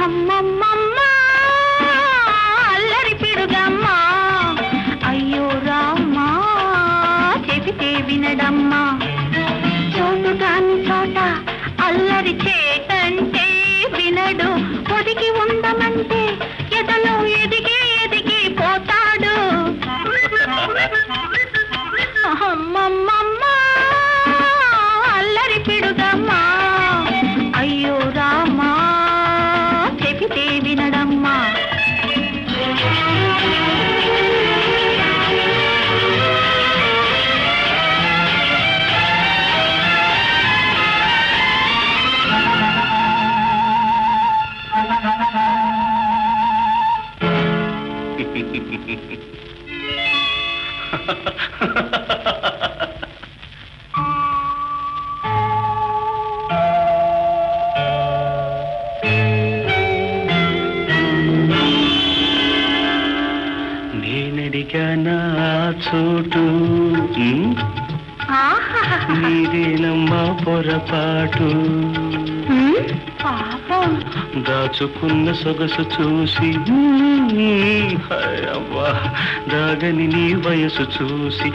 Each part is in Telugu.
అమ్మమ్మమ్మ అల్లరి పిడుగమ్మా, అయ్యో రామ్మా చెబితే వినడమ్మా. చోటు దాని చోట అల్లరి చేటంటే వినడు, ఒదిగి ఉండమంటే ఎదలో ఎదిగి ఎదిగి పోతాడు. అమ్మమ్మమ్మ అల్లరి పిడుగమ్మా, అయ్యో రామా చెబితే వినడమ్మా. నేనడిగానా చోటు నీదేనమ్మా పొరపాటు, పాపం దాచుకున్న సొగసు చూసి అవ్వా దాగని నీ వయసు చూసి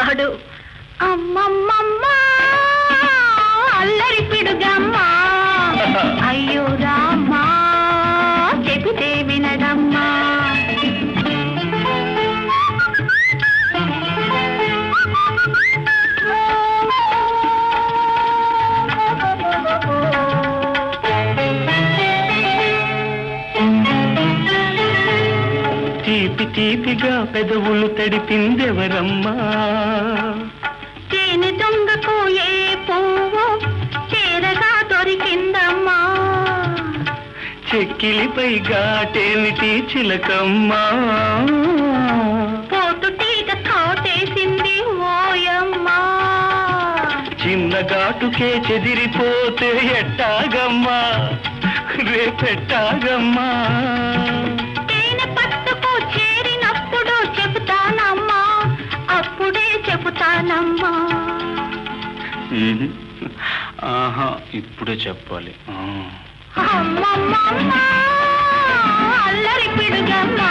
ఆడు. అమ్మమ్మమ్మ అల్లరి పిడుగమ్మా, అయ్యో రామ్మా చెబితే వినడమ్మా. తీపి తీపిగా పెదవులు తడిపిందెవరమ్మా, తేనె దొంగకు ఏ పువ్వు చేరగా దొరికిందమ్మా. చెక్కిలిపై ఘాటేమిటి చిలకమ్మా, పోతు టీక తోటేసింది ఓయమ్మా. చిన్న ఘాటుకే చెదిరిపోతే ఎట్టాగమ్మా రేపెట్టాగమ్మా. తేనె పట్టుకు చేరినప్పుడు చెబుతానమ్మా, అప్పుడే చెబుతానమ్మా. ఆహా ఇప్పుడే చెప్పాలి. అమ్మమ్మమ్మ అల్లరి పిడుగమ్మా,